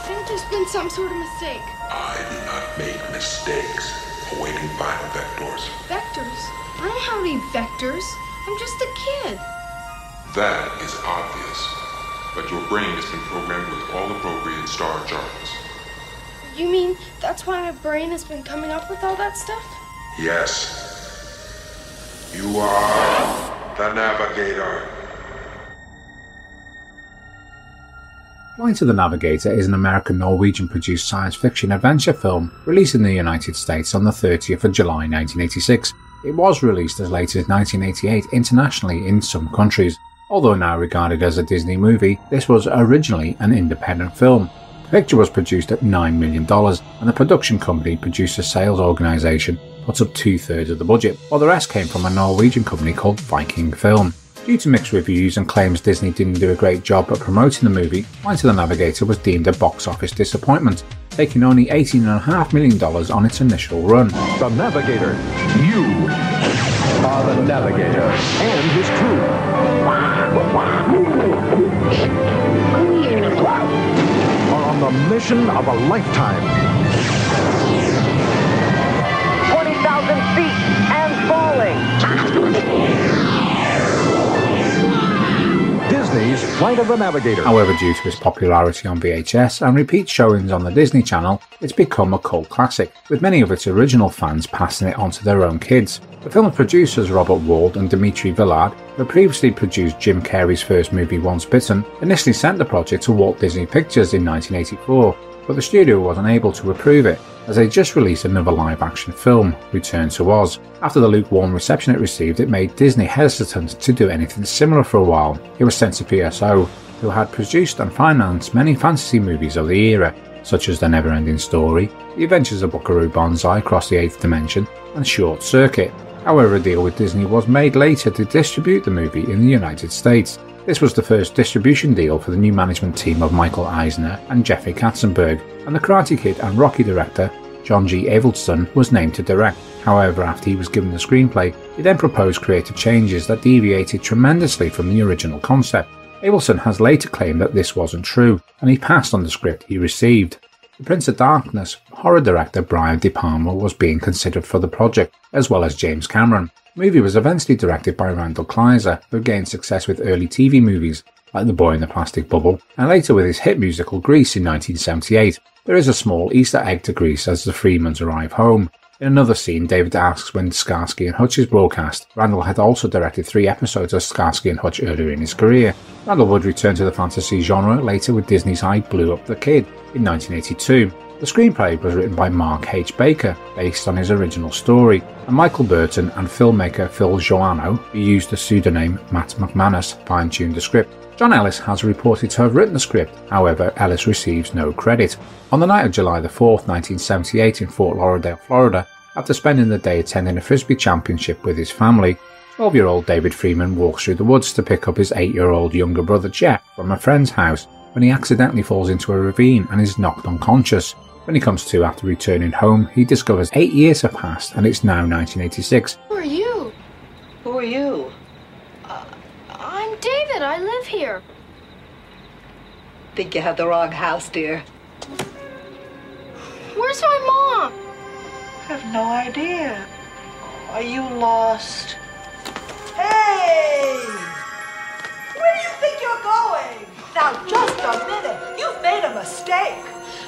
think there's been some sort of mistake. I do not make mistakes. Awaiting final vectors. Vectors? I don't have any vectors. I'm just a kid. That is obvious. But your brain has been programmed with all appropriate star charts. You mean that's why my brain has been coming up with all that stuff? Yes. You are the Navigator. Flight of the Navigator is an American-Norwegian-produced science fiction adventure film released in the United States on the 30th of July 1986. It was released as late as 1988 internationally in some countries. Although now regarded as a Disney movie, this was originally an independent film. The picture was produced at $9 million, and the production company Producer Sales Organization put up 2/3 of the budget, while the rest came from a Norwegian company called Viking Film. Due to mixed reviews and claims Disney didn't do a great job at promoting the movie, Flight of the Navigator was deemed a box office disappointment, taking only $18.5 million on its initial run. The Navigator. You are the Navigator and his crew. Are on the mission of a lifetime. 20,000 feet and falling. Disney's Flight of the Navigator. However, due to its popularity on VHS and repeat showings on the Disney Channel, it's become a cult classic, with many of its original fans passing it on to their own kids. The film's producers Robert Wald and Dimitri Villard, who had previously produced Jim Carrey's first movie Once Bitten, initially sent the project to Walt Disney Pictures in 1984, but the studio wasn't able to approve it, as they just released another live-action film, Return to Oz. After the lukewarm reception it received, it made Disney hesitant to do anything similar for a while. It was sent to PSO, who had produced and financed many fantasy movies of the era, such as The Never-Ending Story, The Adventures of Buckaroo Banzai Across the Eighth Dimension, and Short Circuit. However, a deal with Disney was made later to distribute the movie in the United States. This was the first distribution deal for the new management team of Michael Eisner and Jeffrey Katzenberg, and the Karate Kid and Rocky director, John G. Avildsen, was named to direct. However, after he was given the screenplay, he then proposed creative changes that deviated tremendously from the original concept. Avildsen has later claimed that this wasn't true, and he passed on the script he received. The Prince of Darkness horror director Brian De Palma was being considered for the project, as well as James Cameron. The movie was eventually directed by Randal Kleiser, who gained success with early TV movies, like The Boy in the Plastic Bubble, and later with his hit musical Grease in 1978. There is a small Easter egg to Grease as the Freemans arrive home. In another scene, David asks when Starsky and Hutch is broadcast. Randall had also directed 3 episodes of Starsky and Hutch earlier in his career. Randall would return to the fantasy genre later with Disney's I Blew Up the Kid in 1982. The screenplay was written by Mark H. Baker, based on his original story, and Michael Burton and filmmaker Phil Joannou, who used the pseudonym Matt McManus, fine-tuned the script. John Ellis has reported to have written the script, however Ellis receives no credit. On the night of July 4th, 1978 in Fort Lauderdale, Florida, after spending the day attending a Frisbee championship with his family, 12-year-old David Freeman walks through the woods to pick up his 8-year-old younger brother Jeff from a friend's house when he accidentally falls into a ravine and is knocked unconscious. When he comes to after returning home, he discovers 8 years have passed and it's now 1986. Who are you? Who are you? I'm David. I live here. Think you have the wrong house, dear. Where's my mom? I have no idea. Are you lost? Hey! Where do you think you're going? Now, just a minute. You've made a mistake.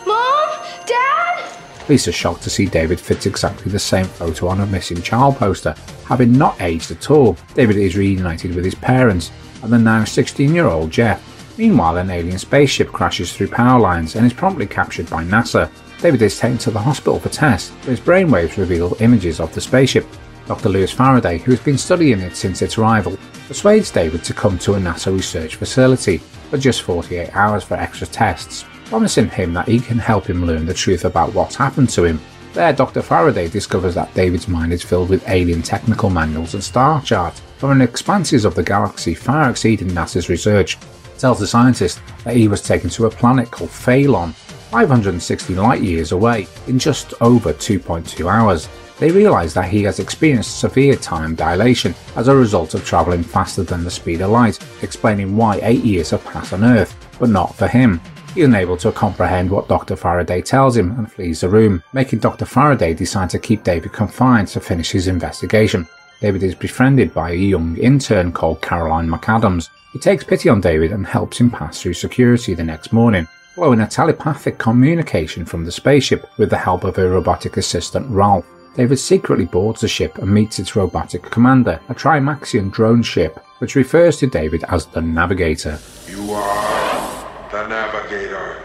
Mom? Dad? Police are shocked to see David fits exactly the same photo on a missing child poster, having not aged at all. David is reunited with his parents and the now 16-year-old Jeff. Meanwhile, an alien spaceship crashes through power lines and is promptly captured by NASA. David is taken to the hospital for tests, where his brainwaves reveal images of the spaceship. Dr. Lewis Faraday, who has been studying it since its arrival, persuades David to come to a NASA research facility for just 48 hours for extra tests, promising him that he can help him learn the truth about what's happened to him. There, Dr. Faraday discovers that David's mind is filled with alien technical manuals and star charts from expanses of the galaxy far exceeding NASA's research. He tells the scientist that he was taken to a planet called Phalon, 560 light years away, in just over 2.2 hours. They realise that he has experienced severe time dilation as a result of travelling faster than the speed of light, explaining why 8 years have passed on Earth, but not for him. He is unable to comprehend what Dr. Faraday tells him and flees the room, making Dr. Faraday decide to keep David confined to finish his investigation. David is befriended by a young intern called Caroline McAdams. He takes pity on David and helps him pass through security the next morning, following a telepathic communication from the spaceship with the help of her robotic assistant Ralph. David secretly boards the ship and meets its robotic commander, a Trimaxian drone ship, which refers to David as the Navigator. You are the Navigator.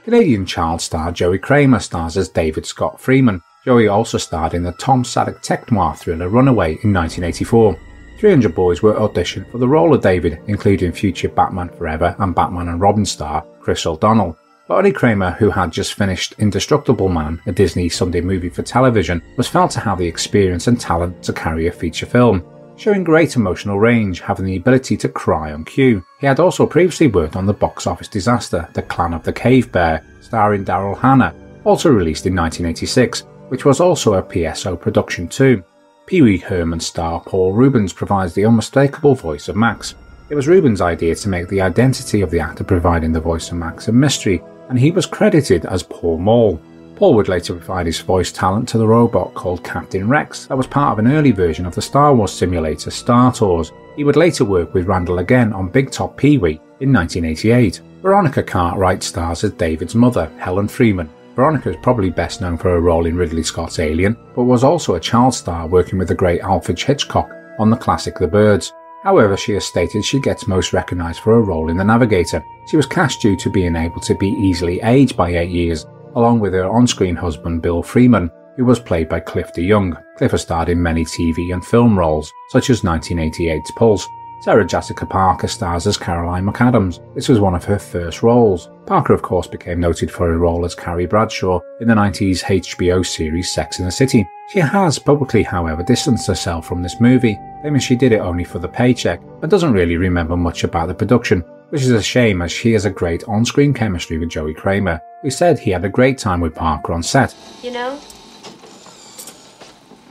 Canadian child star Joey Cramer stars as David Scott Freeman. Joey also starred in the Tom Sadek tech noir thriller Runaway in 1984. 300 boys were auditioned for the role of David, including future Batman Forever and Batman and Robin star Chris O'Donnell. But only Cramer, who had just finished Indestructible Man, a Disney Sunday movie for television, was felt to have the experience and talent to carry a feature film. Showing great emotional range, having the ability to cry on cue. He had also previously worked on the box office disaster The Clan of the Cave Bear, starring Daryl Hannah, also released in 1986, which was also a PSO production too. Pee Wee Herman star Paul Reubens provides the unmistakable voice of Max. It was Reubens' idea to make the identity of the actor providing the voice of Max a mystery, and he was credited as Paul Mall. Paul would later provide his voice talent to the robot called Captain Rex that was part of an early version of the Star Wars simulator Star Tours. He would later work with Randal again on Big Top Pee-wee in 1988. Veronica Cartwright stars as David's mother, Helen Freeman. Veronica is probably best known for her role in Ridley Scott's Alien, but was also a child star working with the great Alfred Hitchcock on the classic The Birds. However, she has stated she gets most recognised for her role in The Navigator. She was cast due to being able to be easily aged by 8 years, along with her on-screen husband Bill Freeman, who was played by Cliff DeYoung. Cliff has starred in many TV and film roles, such as 1988's Pulse. Sarah Jessica Parker stars as Caroline McAdams. This was one of her first roles. Parker, of course, became noted for her role as Carrie Bradshaw in the 90s HBO series Sex and the City. She has publicly, however, distanced herself from this movie, claiming she did it only for the paycheck, and doesn't really remember much about the production, which is a shame as she has a great on-screen chemistry with Joey Cramer, who said he had a great time with Parker on set. You know,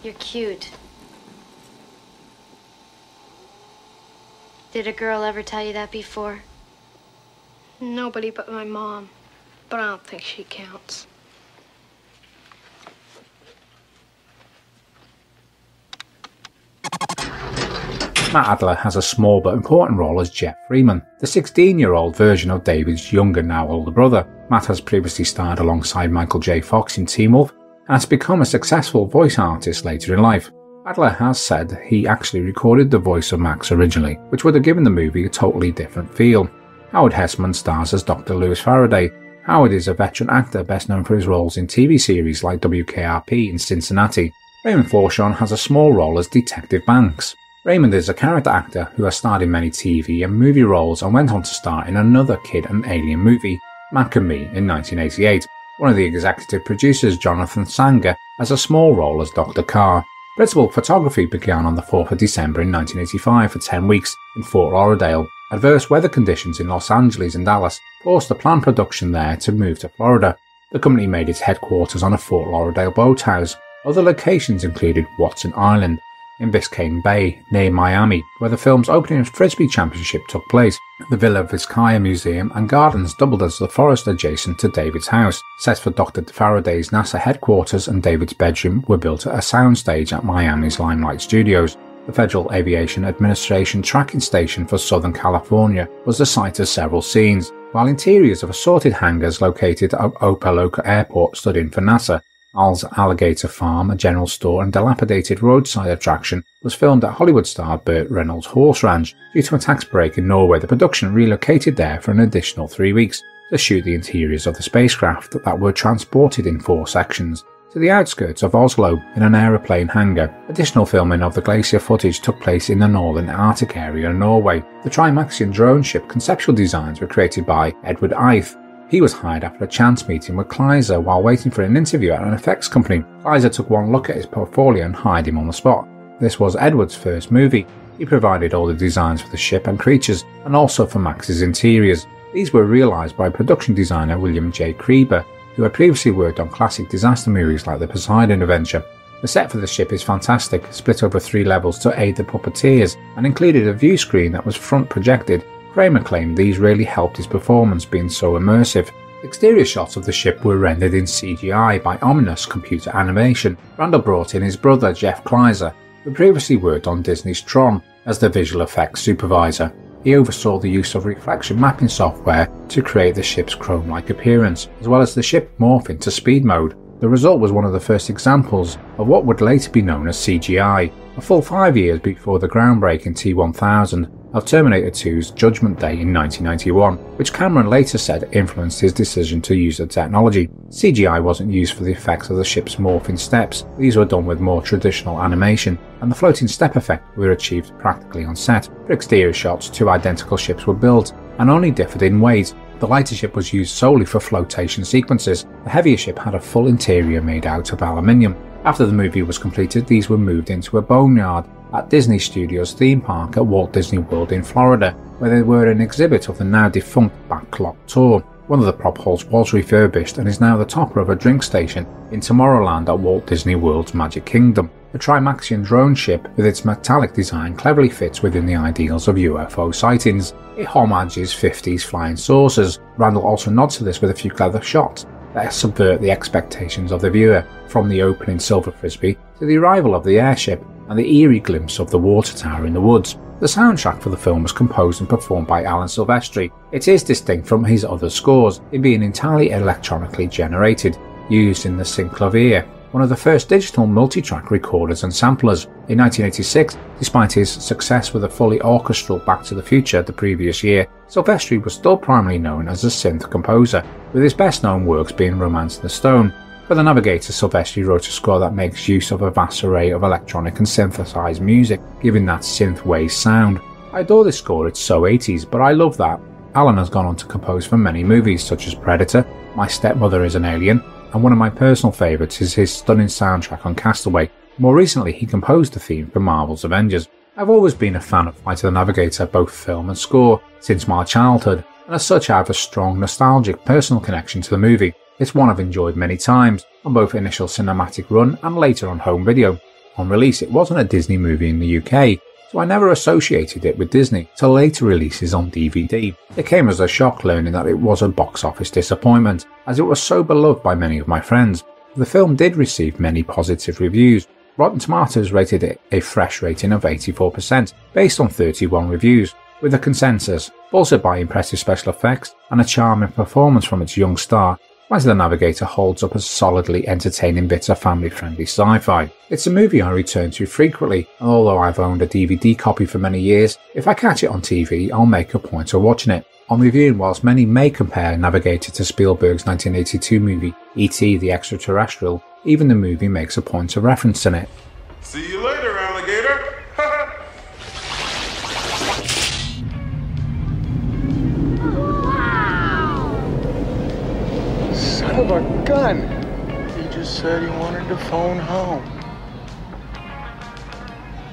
you're cute. Did a girl ever tell you that before? Nobody but my mom. But I don't think she counts. Matt Adler has a small but important role as Jeff Freeman, the 16-year-old version of David's younger, now older brother. Matt has previously starred alongside Michael J. Fox in Teen Wolf and has become a successful voice artist later in life. Adler has said he actually recorded the voice of Max originally, which would have given the movie a totally different feel. Howard Hessmann stars as Dr. Lewis Faraday. Howard is a veteran actor best known for his roles in TV series like WKRP in Cincinnati. Raymond Forshaw has a small role as Detective Banks. Raymond is a character actor who has starred in many TV and movie roles and went on to star in another kid and alien movie, Mac and Me, in 1988. One of the executive producers, Jonathan Sanger, has a small role as Dr. Carr. Principal photography began on the 4th of December in 1985 for 10 weeks in Fort Lauderdale. Adverse weather conditions in Los Angeles and Dallas forced the planned production there to move to Florida. The company made its headquarters on a Fort Lauderdale boathouse. Other locations included Watson Island in Biscayne Bay, near Miami, where the film's opening Frisbee Championship took place. The Villa Vizcaya Museum and Gardens doubled as the forest adjacent to David's house. Sets for Dr. Faraday's NASA headquarters and David's bedroom were built at a soundstage at Miami's Limelight Studios. The Federal Aviation Administration tracking station for Southern California was the site of several scenes, while interiors of assorted hangars located at Opa-locka Airport stood in for NASA. Al's Alligator Farm, a general store and dilapidated roadside attraction, was filmed at Hollywood star Burt Reynolds' horse ranch. Due to a tax break in Norway, the production relocated there for an additional 3 weeks to shoot the interiors of the spacecraft that were transported in 4 sections to the outskirts of Oslo in an aeroplane hangar. Additional filming of the glacier footage took place in the northern Arctic area of Norway. The Trimaxian drone ship conceptual designs were created by Edward Eith. He was hired after a chance meeting with Kleiser while waiting for an interview at an effects company. Kleiser took one look at his portfolio and hired him on the spot. This was Edward's first movie. He provided all the designs for the ship and creatures, and also for Max's interiors. These were realised by production designer William J. Kreber, who had previously worked on classic disaster movies like The Poseidon Adventure. The set for the ship is fantastic, split over 3 levels to aid the puppeteers, and included a view screen that was front projected Cramer claimed these really helped his performance, being so immersive. Exterior shots of the ship were rendered in CGI by ominous computer animation. Randal brought in his brother Jeff Kleiser, who previously worked on Disney's Tron, as the visual effects supervisor. He oversaw the use of reflection mapping software to create the ship's chrome-like appearance, as well as the ship morph into speed mode. The result was one of the first examples of what would later be known as CGI, a full 5 years before the groundbreaking T-1000 of Terminator 2's Judgment Day in 1991, which Cameron later said influenced his decision to use the technology. CGI wasn't used for the effects of the ship's morphing steps, these were done with more traditional animation, and the floating step effect were achieved practically on set. For exterior shots, 2 identical ships were built, and only differed in weight. The lighter ship was used solely for flotation sequences. The heavier ship had a full interior made out of aluminium. After the movie was completed, these were moved into a boneyard at Disney Studios theme park at Walt Disney World in Florida, where they were an exhibit of the now defunct Backlot Tour. One of the prop halls was refurbished and is now the topper of a drink station in Tomorrowland at Walt Disney World's Magic Kingdom. The Trimaxion drone ship, with its metallic design, cleverly fits within the ideals of UFO sightings. It homages 50s flying saucers. Randal also nods to this with a few clever shots that subvert the expectations of the viewer, from the opening silver frisbee to the arrival of the airship and the eerie glimpse of the water tower in the woods. The soundtrack for the film was composed and performed by Alan Silvestri. It is distinct from his other scores in being entirely electronically generated, used in the synclavier, one of the first digital multi-track recorders and samplers. In 1986, despite his success with a fully orchestral Back to the Future the previous year, Silvestri was still primarily known as a synth composer, with his best known works being Romance in the Stone. For the Navigator, Silvestri wrote a score that makes use of a vast array of electronic and synthesized music, giving that synthwave sound. I adore this score, it's so 80s, but I love that. Alan has gone on to compose for many movies such as Predator, My Stepmother is an Alien, and one of my personal favourites is his stunning soundtrack on Castaway. More recently, he composed the theme for Marvel's Avengers. I've always been a fan of Flight of the Navigator, both film and score, since my childhood, and as such I have a strong nostalgic personal connection to the movie. It's one I've enjoyed many times, on both initial cinematic run and later on home video. On release, it wasn't a Disney movie in the UK, so I never associated it with Disney till later releases on DVD. It came as a shock learning that it was a box office disappointment, as it was so beloved by many of my friends. The film did receive many positive reviews. Rotten Tomatoes rated it a fresh rating of 84%, based on 31 reviews, with a consensus, bolstered by impressive special effects and a charming performance from its young star. Flight of the Navigator holds up as a solidly entertaining bit of family-friendly sci-fi. It's a movie I return to frequently, and although I've owned a DVD copy for many years, if I catch it on TV, I'll make a point of watching it. On reviewing, whilst many may compare Navigator to Spielberg's 1982 movie E.T. the Extraterrestrial, even the movie makes a point of reference in it. See you later, alligator! Son of a gun! He just said he wanted to phone home.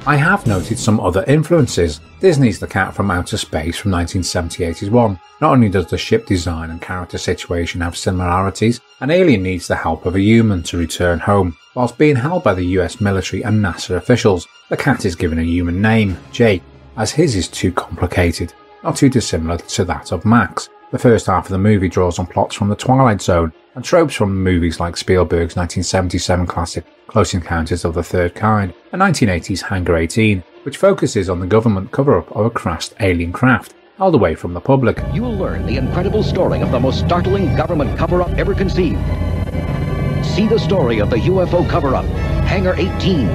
I have noted some other influences. Disney's The Cat from Outer Space from 1978 is one. Not only does the ship design and character situation have similarities, an alien needs the help of a human to return home. Whilst being held by the US military and NASA officials, the cat is given a human name, Jake, as his is too complicated, not too dissimilar to that of Max. The first half of the movie draws on plots from The Twilight Zone and tropes from movies like Spielberg's 1977 classic Close Encounters of the Third Kind and 1980's Hangar 18, which focuses on the government cover-up of a crashed alien craft held away from the public. You will learn the incredible story of the most startling government cover-up ever conceived. See the story of the UFO cover-up, Hangar 18.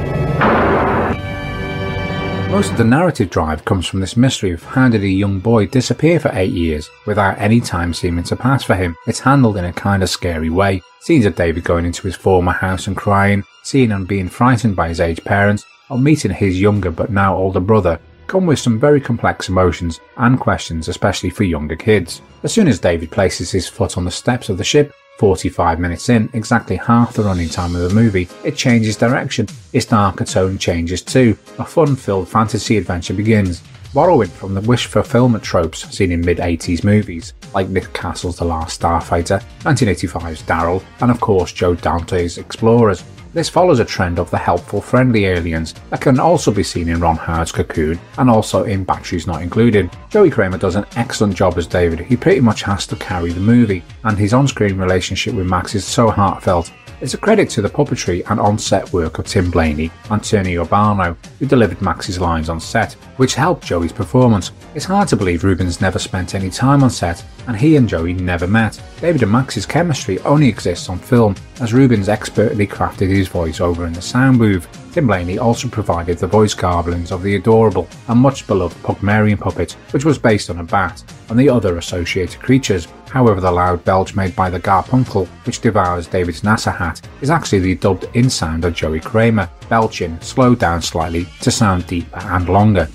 Most of the narrative drive comes from this mystery of how did a young boy disappear for 8 years without any time seeming to pass for him. It's handled in a kind of scary way. Scenes of David going into his former house and crying, seeing and being frightened by his aged parents, or meeting his younger but now older brother, come with some very complex emotions and questions, especially for younger kids. As soon as David places his foot on the steps of the ship, 45 minutes in, exactly half the running time of the movie, it changes direction. Its darker tone changes too. A fun-filled fantasy adventure begins, borrowing from the wish fulfillment tropes seen in mid-80s movies, like Nick Castle's The Last Starfighter, 1985's Daryl, and of course Joe Dante's Explorers. This follows a trend of the helpful, friendly aliens that can also be seen in Ron Howard's Cocoon and also in Batteries Not Included. Joey Cramer does an excellent job as David. He pretty much has to carry the movie, and his on-screen relationship with Max is so heartfelt. It's a credit to the puppetry and on-set work of Tim Blaney and Tony Urbano, who delivered Max's lines on set, which helped Joey's performance. It's hard to believe Rubens never spent any time on set, and he and Joey never met. David and Max's chemistry only exists on film, as Rubens expertly crafted his voice over in the sound booth. Tim Blaney also provided the voice garblings of the adorable and much beloved Pugmalion puppet, which was based on a bat, and the other associated creatures. However, the loud belch made by the Garpunkel, which devours David's NASA hat, is actually the dubbed-in sound of Joey Cramer, belching slowed down slightly to sound deeper and longer.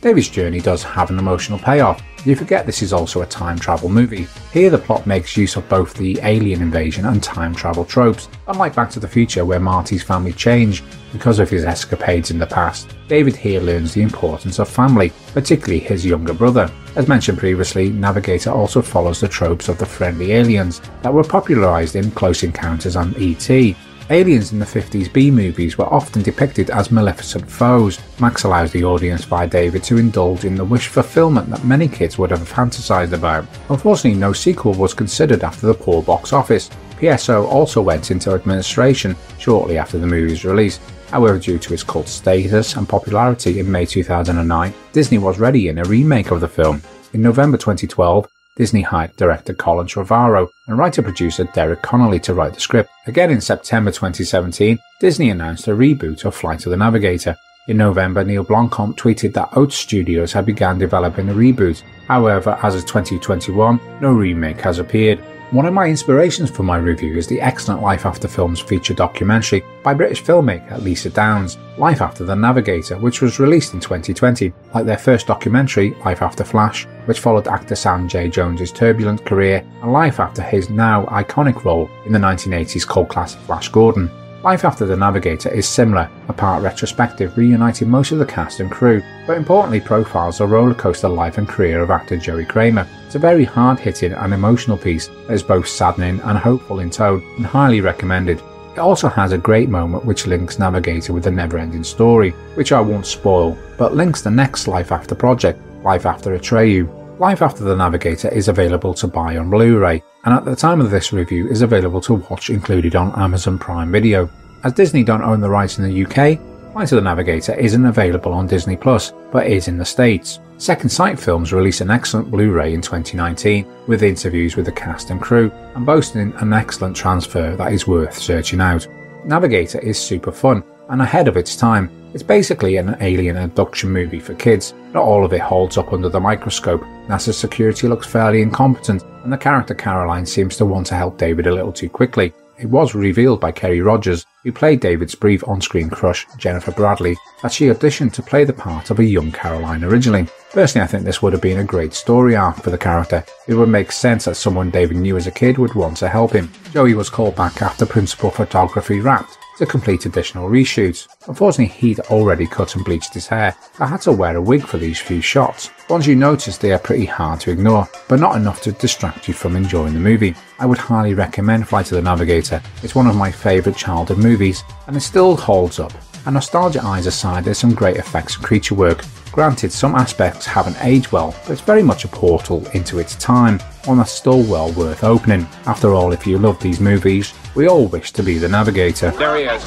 David's journey does have an emotional payoff. You forget this is also a time travel movie. Here the plot makes use of both the alien invasion and time travel tropes, unlike Back to the Future where Marty's family changed because of his escapades in the past. David here learns the importance of family, particularly his younger brother. As mentioned previously, Navigator also follows the tropes of the friendly aliens that were popularised in Close Encounters and E.T. Aliens in the 50s B-movies were often depicted as maleficent foes. Max allows the audience via David to indulge in the wish fulfillment that many kids would have fantasized about. Unfortunately, no sequel was considered after the poor box office. PSO also went into administration shortly after the movie's release. However, due to its cult status and popularity in May 2009, Disney was ready in a remake of the film. In November 2012, Disney hired director Colin Trevorrow and writer-producer Derek Connolly to write the script. Again in September 2017, Disney announced a reboot of Flight of the Navigator. In November, Neil Blomkamp tweeted that Oats Studios had begun developing a reboot. However, as of 2021, no remake has appeared. One of my inspirations for my review is the excellent Life After Films feature documentary by British filmmaker Lisa Downs, Life After the Navigator, which was released in 2020. Like their first documentary, Life After Flash, which followed actor Sam J. Jones's turbulent career, and life after his now iconic role in the 1980s cult classic Flash Gordon. Life After the Navigator is similar, a part retrospective reuniting most of the cast and crew, but importantly profiles the rollercoaster life and career of actor Joey Cramer. It's a very hard-hitting and emotional piece that is both saddening and hopeful in tone, and highly recommended. It also has a great moment which links Navigator with the never-ending story, which I won't spoil, but links the next Life After project, Life After Atreyu. Life After the Navigator is available to buy on Blu-ray, and at the time of this review is available to watch included on Amazon Prime Video. As Disney don't own the rights in the UK, Flight of the Navigator isn't available on Disney+, but is in the States. Second Sight Films released an excellent Blu-ray in 2019 with interviews with the cast and crew, and boasting an excellent transfer that is worth searching out. Navigator is super fun and ahead of its time. It's basically an alien abduction movie for kids. Not all of it holds up under the microscope. NASA's security looks fairly incompetent, and the character Caroline seems to want to help David a little too quickly. It was revealed by Kerry Rogers, who played David's brief on-screen crush, Jennifer Bradley, that she auditioned to play the part of a young Caroline originally. Personally, I think this would have been a great story arc for the character. It would make sense that someone David knew as a kid would want to help him. Joey was called back after principal photography wrapped to complete additional reshoots. Unfortunately, he'd already cut and bleached his hair. I had to wear a wig for these few shots. Once you notice, they are pretty hard to ignore, but not enough to distract you from enjoying the movie. I would highly recommend Flight of the Navigator. It's one of my favourite childhood movies, and it still holds up. And nostalgia eyes aside, there's some great effects and creature work. Granted, some aspects haven't aged well, but it's very much a portal into its time, one that's still well worth opening. After all, if you love these movies, we all wish to be the Navigator. There he is.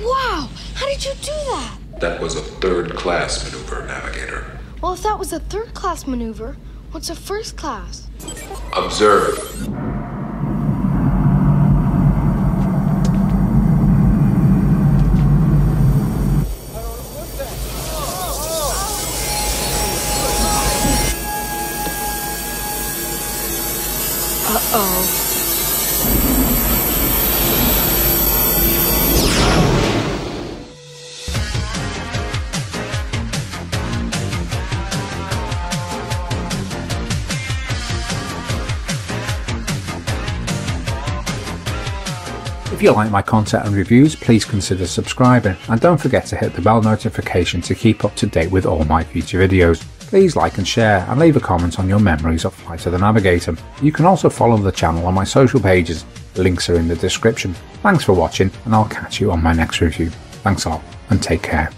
Wow! How did you do that? That was a third-class maneuver, Navigator. Well, if that was a third-class maneuver, what's a first class? Observe. Uh-oh. If you like my content and reviews, please consider subscribing, and don't forget to hit the bell notification to keep up to date with all my future videos. Please like and share, and leave a comment on your memories of Flight of the Navigator. You can also follow the channel on my social pages, links are in the description. Thanks for watching, and I'll catch you on my next review. Thanks a lot, and take care.